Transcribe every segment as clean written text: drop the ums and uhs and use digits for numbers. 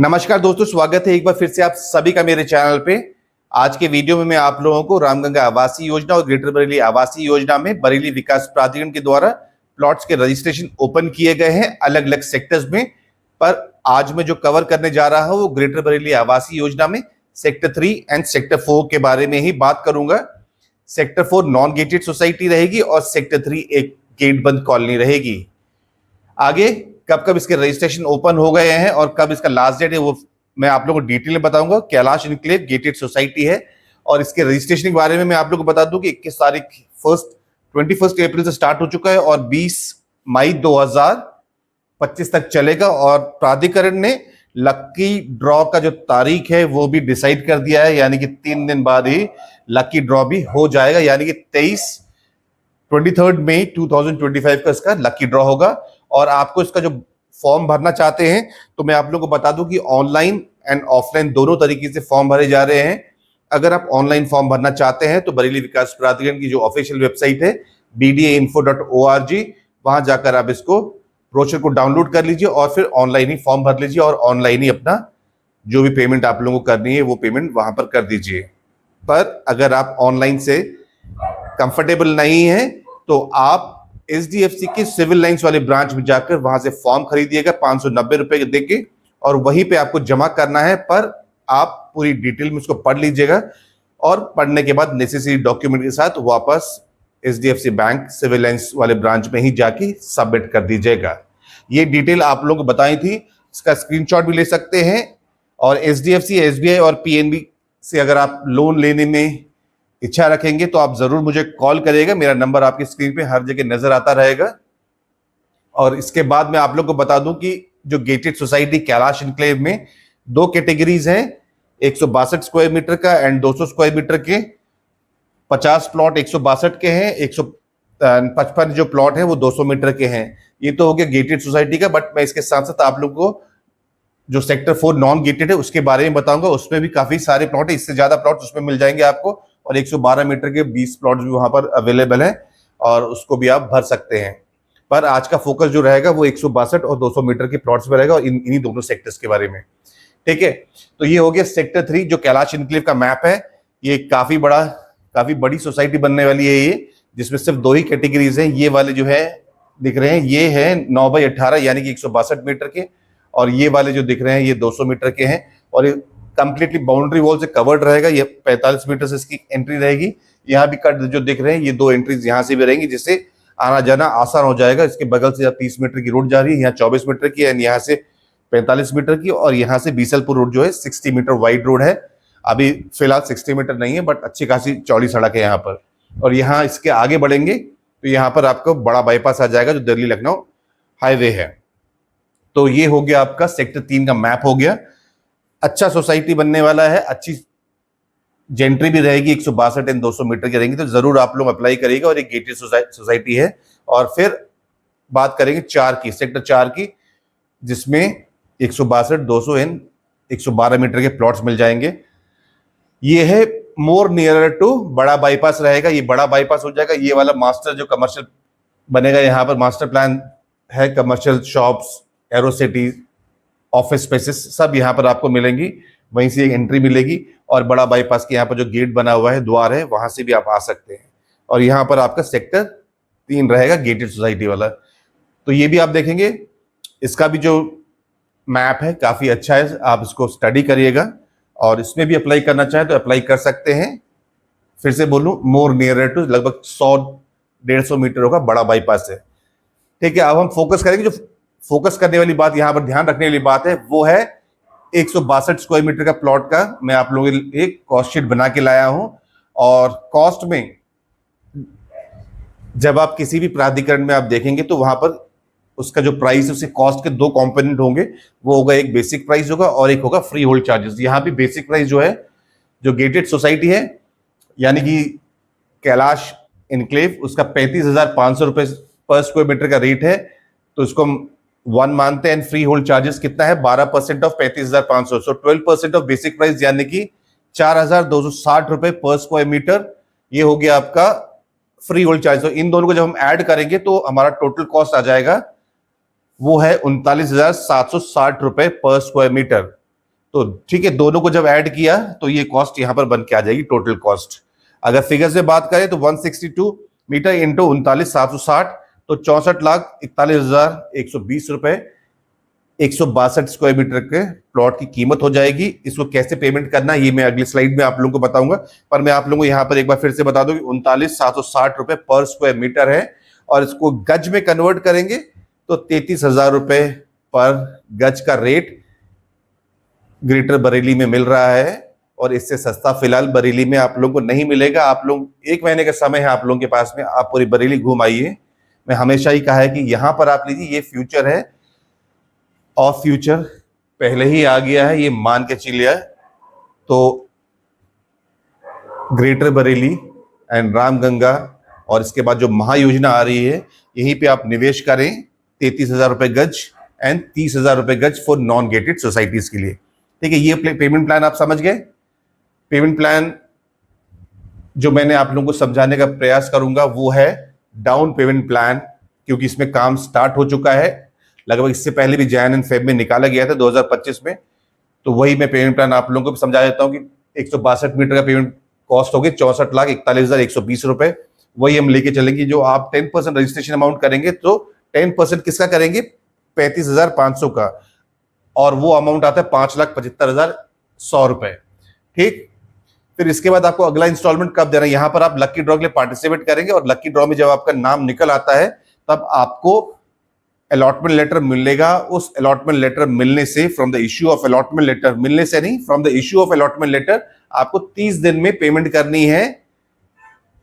नमस्कार दोस्तों, स्वागत है एक बार फिर से आप सभी का मेरे चैनल पे। आज के वीडियो में मैं आप लोगों को रामगंगा आवासीय योजना और ग्रेटर बरेली आवासीय योजना में बरेली विकास प्राधिकरण के द्वारा प्लॉट्स के रजिस्ट्रेशन ओपन किए गए हैं अलग अलग सेक्टर्स में। पर आज मैं जो कवर करने जा रहा हूं वो ग्रेटर बरेली आवासीय योजना में सेक्टर 3 एंड सेक्टर 4 के बारे में ही बात करूंगा। सेक्टर 4 नॉन गेटेड सोसाइटी रहेगी और सेक्टर 3 एक गेट बंद कॉलोनी रहेगी। आगे कब कब इसके रजिस्ट्रेशन ओपन हो गए हैं और कब इसका लास्ट डेट है वो मैं आप लोगों को डिटेल में बताऊंगा। कैलाश इनक्लेव गेटेड सोसाइटी है और इसके रजिस्ट्रेशन के बारे में मैं आप लोगों को बता दूं कि 21 तारीख 21 अप्रैल से स्टार्ट हो चुका है और 20 मई 2025 तक चलेगा। और प्राधिकरण ने लकी ड्रॉ का जो तारीख है वो भी डिसाइड कर दिया है, यानी कि 3 दिन बाद ही लकी ड्रॉ भी हो जाएगा, यानी कि 23 मई 2025 का इसका लकी ड्रॉ होगा। और आपको इसका जो फॉर्म भरना चाहते हैं तो मैं आप लोगों को बता दूं कि ऑनलाइन एंड ऑफलाइन दोनों तरीके से फॉर्म भरे जा रहे हैं। अगर आप ऑनलाइन फॉर्म भरना चाहते हैं तो बरेली विकास प्राधिकरण की जो ऑफिशियल वेबसाइट है bdainfo.org, वहां जाकर आप इसको ब्रोशर को डाउनलोड कर लीजिए और फिर ऑनलाइन ही फॉर्म भर लीजिए और ऑनलाइन ही अपना जो भी पेमेंट आप लोगों को करनी है वो पेमेंट वहां पर कर दीजिए। पर अगर आप ऑनलाइन से कंफर्टेबल नहीं है तो आप एचडीएफसी के सिविल लाइंस वाले ब्रांच में जाकर वहां से फॉर्म खरीदिएगा 590 रुपए देके, और वहीं पे आपको जमा करना है। पर आप पूरी डिटेल में उसको पढ़ लीजिएगा और पढ़ने के बाद नेसेसरी डॉक्यूमेंट के साथ वापस एचडीएफसी बैंक सिविल लाइंस वाले ब्रांच में ही जाके सबमिट कर दीजिएगा। ये डिटेल आप लोगों को बताई थी, इसका स्क्रीनशॉट भी ले सकते हैं। और एचडीएफसी, एसबीआई और पीएनबी से अगर आप लोन लेने में इच्छा रखेंगे तो आप जरूर मुझे कॉल करिएगा। मेरा नंबर आपकी स्क्रीन पे हर जगह नजर आता रहेगा। और इसके बाद मैं आप लोग को बता दूं कि जो गेटेड सोसाइटी कैलाश इनक्लेव में 2 कैटेगरीज हैं, 162 स्क्वायर मीटर का एंड 200 स्क्वायर मीटर के। 50 प्लॉट 162 के हैं, 155 जो प्लॉट है वो 200 मीटर के हैं। ये तो हो गया गेटेड सोसाइटी का। बट मैं इसके साथ साथ आप लोग को जो सेक्टर 4 नॉन गेटेड है उसके बारे में बताऊंगा। उसमें भी काफी सारे प्लॉट है, इससे ज्यादा प्लॉट उसमें मिल जाएंगे आपको। और 112 मीटर के 20 प्लॉट भी वहां पर अवेलेबल हैं और उसको भी आप भर सकते हैं। पर आज का फोकस जो रहेगा वो 162 और 200 मीटर के प्लॉट्स पे रहेगा और इन्हीं दोनों सेक्टर्स के बारे में। ठीक है, तो ये हो गया सेक्टर 3 जो कैलाश इनक्लेव का मैप है। ये काफी बड़ी सोसाइटी बनने वाली है ये, जिसमें सिर्फ 2 ही कैटेगरीज हैं। ये वाले जो है दिख रहे हैं ये है 9x18 यानी कि 162 मीटर के, और ये वाले जो दिख रहे हैं ये 200 मीटर के हैं। और कंप्लीटली बाउंड्री वॉल से कवर्ड रहेगा। ये 45 मीटर से इसकी एंट्री रहेगी। यहाँ भी कट जो दिख रहे हैं ये 2 एंट्रीज यहाँ से भी रहेंगी, जिससे आना जाना आसान हो जाएगा। इसके बगल से 30 मीटर की रोड जा रही है, यहाँ 24 मीटर की है, यहाँ से 45 मीटर की, और यहाँ से बीसलपुर रोड जो है 60 मीटर वाइड रोड है। अभी फिलहाल 60 मीटर नहीं है बट अच्छी खासी चौड़ी सड़क है यहाँ पर। और यहाँ इसके आगे बढ़ेंगे तो यहाँ पर आपको बड़ा बाईपास आ जाएगा जो दिल्ली लखनऊ हाईवे है। तो ये हो गया आपका सेक्टर 3 का मैप हो गया। अच्छा सोसाइटी बनने वाला है, अच्छी जेंट्री भी रहेगी, 162 एंड 200 मीटर की रहेंगी। तो जरूर आप लोग अप्लाई करिएगा। और एक गेटेड सोसाइटी है। और फिर बात करेंगे 4 की, सेक्टर 4 की, जिसमें 162, 200 एंड 112 मीटर के प्लॉट्स मिल जाएंगे। ये है मोर नियरर टू बड़ा बाईपास रहेगा। ये बड़ा बाईपास हो जाएगा। ये वाला मास्टर जो कमर्शियल बनेगा, यहाँ पर मास्टर प्लान है, commercial shops, arrow cities, office spaces सब यहाँ पर आपको मिलेंगी। वहीं से एक एंट्री मिलेगी और बड़ा बाईपास के यहाँ पर जो गेट बना हुआ है, द्वार है, वहां से भी आप आ सकते हैं। और यहाँ पर आपका सेक्टर 3 रहेगा गेटेड सोसाइटी वाला। तो ये भी आप देखेंगे, इसका भी जो मैप है काफी अच्छा है, आप इसको स्टडी करिएगा। और इसमें भी अप्लाई करना चाहें तो अप्लाई कर सकते हैं। फिर से बोलूं, मोर नियरर टू लगभग 100-150 मीटर होगा, बड़ा बाईपास है। ठीक है, अब हम फोकस करेंगे। जो फोकस करने वाली बात, यहाँ पर ध्यान रखने वाली बात है, वो है 162 स्क्वायर मीटर का प्लॉट का मैं आप लोगों के लिए एक कॉस्ट शीट बना के लाया हूं। और कॉस्ट में जब आप किसी भी प्राधिकरण में आप देखेंगे तो वहां पर उसका जो प्राइस है, उसके कॉस्ट के 2 कंपोनेंट होंगे। वो होगा एक बेसिक प्राइस होगा और एक होगा फ्री होल्ड चार्जेस। यहाँ भी बेसिक प्राइस जो है, जो गेटेड सोसाइटी है यानी कि कैलाश इनक्लेव, उसका 35,500 रुपए पर स्क्वायर मीटर का रेट है। तो इसको 1 मानते हैं। फ्री होल्ड चार्जेस कितना है, 12% of 35,500, so 12% of basic price यानी कि 4,260 रुपए पर स्क्वायर मीटर। ये हो गया आपका फ्री होल्ड चार्ज। तो इन दोनों को जब हम ऐड करेंगे तो हमारा टोटल कॉस्ट आ जाएगा वो है 39,760 रुपए पर स्क्वायर मीटर। तो ठीक है, दोनों को जब ऐड किया तो ये कॉस्ट यहां पर बन के आ जाएगी टोटल कॉस्ट। अगर फिगर से बात करें तो 162 मीटर इंटू 39,760 तो 64,41,120 रुपए 162 स्क्वायर मीटर के प्लॉट की कीमत हो जाएगी। इसको कैसे पेमेंट करना है ये मैं अगली स्लाइड में आप लोगों को बताऊंगा, पर मैं आप लोगों को यहाँ पर एक बार फिर से बता दूं कि 39,760 रुपए पर स्क्वायर मीटर है, और इसको गज में कन्वर्ट करेंगे तो 33,000 रुपए पर गज का रेट ग्रेटर बरेली में मिल रहा है। और इससे सस्ता फिलहाल बरेली में आप लोगों को नहीं मिलेगा। आप लोग 1 महीने का समय है आप लोगों के पास में, आप पूरी बरेली घूम आइए। मैं हमेशा ही कहा है कि यहां पर आप लीजिए, ये फ्यूचर है और फ्यूचर पहले ही आ गया है, ये मान के चलिए। तो ग्रेटर बरेली एंड रामगंगा और इसके बाद जो महायोजना आ रही है, यहीं पे आप निवेश करें 33,000 रुपए गज एंड 30,000 रुपए गज फॉर नॉन गेटेड सोसाइटीज के लिए। ठीक है, ये पेमेंट प्लान आप समझ गए। पेमेंट प्लान जो मैंने आप लोगों को समझाने का प्रयास करूंगा वो है डाउन पेमेंट प्लान, क्योंकि इसमें काम स्टार्ट हो चुका है लगभग। इससे पहले भी जैन एंड फेब में निकाला गया था 2025 में। तो वही मैं पेमेंट प्लान आप लोगों को समझा देता हूं कि 162 मीटर का पेमेंट कॉस्ट होगी 64,41,120 रुपए। वही हम लेके चलेंगे। जो आप 10% रजिस्ट्रेशन अमाउंट करेंगे तो 10% किसका करेंगे, 35,500 का, और वो अमाउंट आता है 5,75,100 रुपए। ठीक, फिर इसके बाद आपको अगला इंस्टॉलमेंट कब देना है, यहां पर आप लक्की ड्रॉ के लिए पार्टिसिपेट करेंगे और लक्की ड्रॉ में जब आपका नाम निकल आता है तब आपको अलॉटमेंट लेटर मिलेगा। उस अलॉटमेंट लेटर मिलने से, from the issue of allotment letter, मिलने से नहीं, from the issue of allotment letter आपको 30 दिन में पेमेंट करनी है।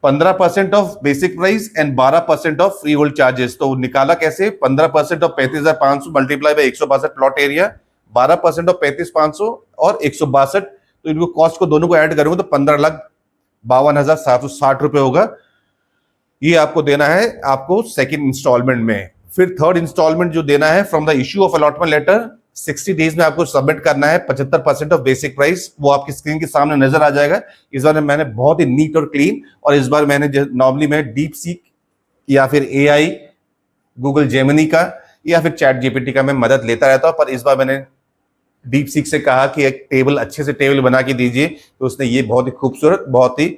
15% of basic price and 12% of freehold charges. तो निकाला कैसे, 15% of 35,500 multiply by 162 plot area, 12% of 35,500 और 162, तो इनको कॉस्ट को दोनों को ऐड करूंगा तो 15,52,760 रुपए होगा। ये आपको देना है आपको सेकंड इंस्टॉलमेंट में। फिर थर्ड इंस्टॉलमेंट जो देना है from the issue of allotment letter, 60 days में आपको सबमिट करना है। 75% ऑफ बेसिक प्राइस, वो आपकी स्क्रीन के सामने नजर आ जाएगा। इस बार मैंने बहुत ही नीट और क्लीन, और इस बार मैंने नॉर्मली मैं डीप सीक या फिर AI, गूगल जेमिनी का या फिर चैट जीपीटी का मैं मदद लेता रहता हूं, पर इस बार मैंने डीप सीक से कहा कि एक टेबल, अच्छे से टेबल बना के दीजिए, तो उसने ये बहुत ही खूबसूरत, बहुत ही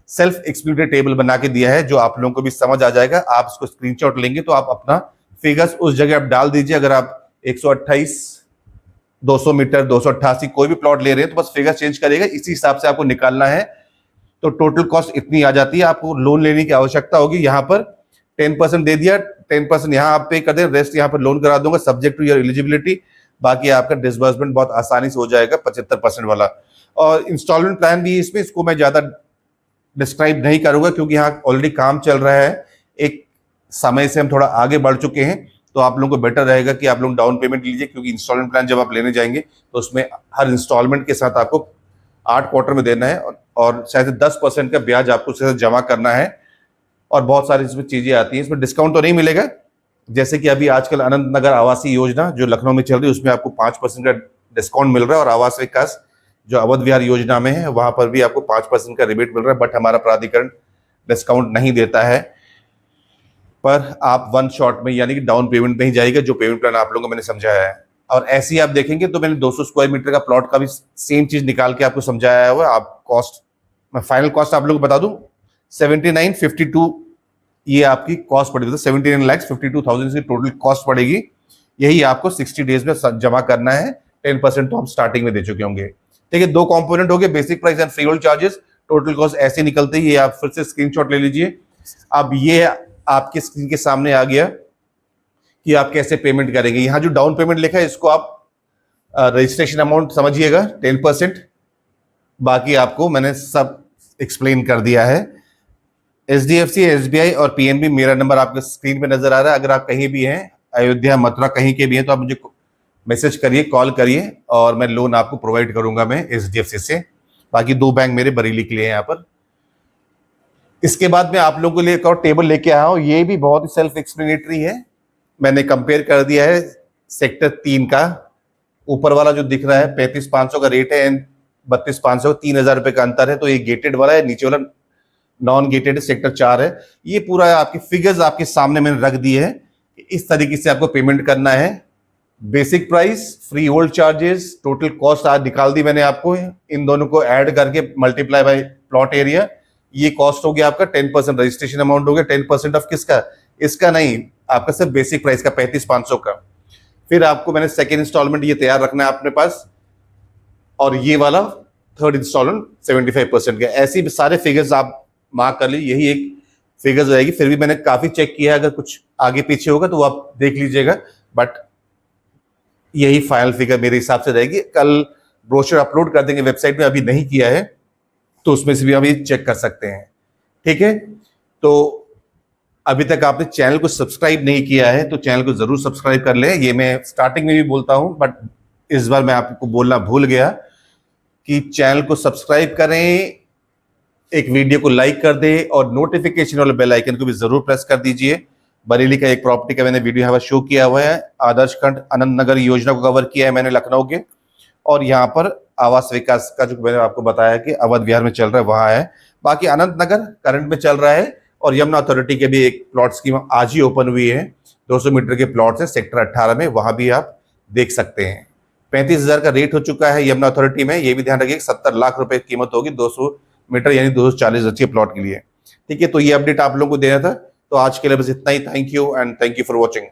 सेल्फ एक्सप्लेनेटरी टेबल बना के दिया है जो आप लोगों को भी समझ आ जाएगा। आप इसको स्क्रीनशॉट लेंगे तो आप अपना फिगर्स उस जगह आप डाल दीजिए। अगर आप 128, 200 मीटर, 288 कोई भी प्लॉट ले रहे हैं तो बस फिगर चेंज करेगा, इसी हिसाब से आपको निकालना है। तो टोटल कॉस्ट इतनी आ जाती है। आपको लोन लेने की आवश्यकता होगी। यहाँ पर 10% दे दिया, 10% यहाँ आप पे कर दें, रेस्ट यहाँ पर लोन करा दूंगा सब्जेक्ट टू योर एलिजिबिलिटी। बाकी आपका डिसबर्समेंट बहुत आसानी से हो जाएगा 75% वाला। और इंस्टॉलमेंट प्लान भी इसमें, इसको मैं ज्यादा डिस्क्राइब नहीं करूंगा क्योंकि यहाँ ऑलरेडी काम चल रहा है। एक समय से हम थोड़ा आगे बढ़ चुके हैं, तो आप लोगों को बेटर रहेगा कि आप लोग डाउन पेमेंट लीजिए, क्योंकि इंस्टॉलमेंट प्लान जब आप लेने जाएंगे तो उसमें हर इंस्टॉलमेंट के साथ आपको 8 क्वार्टर में देना है और शायद 10% का ब्याज आपको उसके साथ जमा करना है। और बहुत सारी इसमें चीजें आती हैं। इसमें डिस्काउंट तो नहीं मिलेगा, जैसे कि अभी आजकल अनंत नगर आवासीय योजना जो लखनऊ में चल रही है उसमें आपको 5% का डिस्काउंट मिल रहा है, और आवास विकास जो अवध विहार योजना में है वहां पर भी आपको 5% का रिबेट मिल रहा है। बट हमारा प्राधिकरण डिस्काउंट नहीं देता है, पर आप वन शॉट में यानी कि डाउन पेमेंट में ही जाएगा जो पेमेंट प्लान आप लोगों को मैंने समझाया है। और ऐसे ही आप देखेंगे तो मैंने 200 स्क्वायर मीटर का प्लॉट का भी सेम चीज निकाल के आपको समझाया हुआ। आप कॉस्ट, मैं फाइनल कॉस्ट आप लोगों को बता दूं, 7952 ये आपकी कॉस्ट पड़ेगी। 79,52,000 की टोटल कॉस्ट पड़ेगी। यही आपको 60 डेज में जमा करना है। 10% तो हम स्टार्टिंग में दे चुके होंगे। ठीक है, 2 कंपोनेंट हो गए, basic price and free hold charges. Total cost ऐसे निकलते ही, ये आप फिर से स्क्रीनशॉट ले लीजिए। अब ये आपके स्क्रीन के सामने आ गया कि आप कैसे पेमेंट करेंगे। यहां जो डाउन पेमेंट लिखा है इसको आप रजिस्ट्रेशन अमाउंट समझिएगा 10%। बाकी आपको मैंने सब एक्सप्लेन कर दिया है। HDFC, SBI और PNB, मेरा नंबर आपके स्क्रीन पे नजर आ रहा है। अगर आप कहीं भी हैं, अयोध्या, मथुरा, कहीं के भी हैं, तो आप मुझे मैसेज करिए, कॉल करिए, और मैं लोन आपको प्रोवाइड करूंगा मैं HDFC से। बाकी 2 बैंक मेरे बरेली के लिए यहाँ पर। इसके बाद में आप लोगों के लिए एक और टेबल लेके आया हूं। ये भी बहुत ही सेल्फ एक्सप्लेनेटरी है। मैंने कंपेयर कर दिया है सेक्टर 3 का। ऊपर वाला जो दिख रहा है 35,500 का रेट है एंड 32,500, 3,000 रुपए का अंतर है। तो ये गेटेड वाला है, नीचे वाला नॉन गेटेड सेक्टर 4 है। ये पूरा आपकी फिगर्स आपके सामने मैंने रख दिए है। इस तरीके से आपको पेमेंट करना है basic price, free hold charges, total cost आज निकाल दी मैंने आपको, इन दोनों को ऐड करके मल्टीप्लाई बाय प्लॉट एरिया, ये कॉस्ट हो गया आपका 10%, रजिस्ट्रेशन अमाउंट हो गया 10% ऑफ किसका, इसका नहीं, आपका सिर्फ बेसिक प्राइस का 35,500 का। फिर आपको मैंने सेकेंड इंस्टॉलमेंट ये तैयार रखना है अपने पास, और ये वाला थर्ड इंस्टॉलमेंट 75% का। ऐसे सारे फिगर्स आप मार्क कर लीजिए, यही एक फिगर्स रहेगी। फिर भी मैंने काफी चेक किया है, अगर कुछ आगे पीछे होगा तो वो आप देख लीजिएगा, बट यही फाइनल फिगर मेरे हिसाब से रहेगी। कल ब्रोशर अपलोड कर देंगे वेबसाइट में, अभी नहीं किया है तो उसमें से भी आप ये चेक कर सकते हैं। ठीक है, तो अभी तक आपने चैनल को सब्सक्राइब नहीं किया है तो चैनल को जरूर सब्सक्राइब कर लें। ये मैं स्टार्टिंग में भी बोलता हूं, बट इस बार मैं आपको बोलना भूल गया कि चैनल को सब्सक्राइब करें, एक वीडियो को लाइक कर दें और नोटिफिकेशन वाले बेल आइकन को भी जरूर प्रेस कर दीजिए। बरेली का एक प्रॉपर्टी का मैंने वीडियो यहाँ पर शो किया हुआ है, आदर्श खंड अनंत नगर योजना को कवर किया है मैंने लखनऊ के, और यहाँ पर आवास विकास का जो मैंने आपको बताया कि अवध विहार में चल रहा है वहां है। बाकी अनंत नगर करंट में चल रहा है, और यमुना अथॉरिटी के भी एक प्लॉट स्कीम आज ही ओपन हुई है, 200 मीटर के प्लॉट्स है सेक्टर 18 में, वहां भी आप देख सकते हैं। 35,000 का रेट हो चुका है यमुना अथॉरिटी में, ये भी ध्यान रखिए 70 लाख रुपए कीमत होगी 200 मीटर यानी 240 अच्छे प्लॉट के लिए। ठीक है, तो ये अपडेट आप लोगों को देना था, तो आज के लिए बस इतना ही। Thank you and thank you for watching.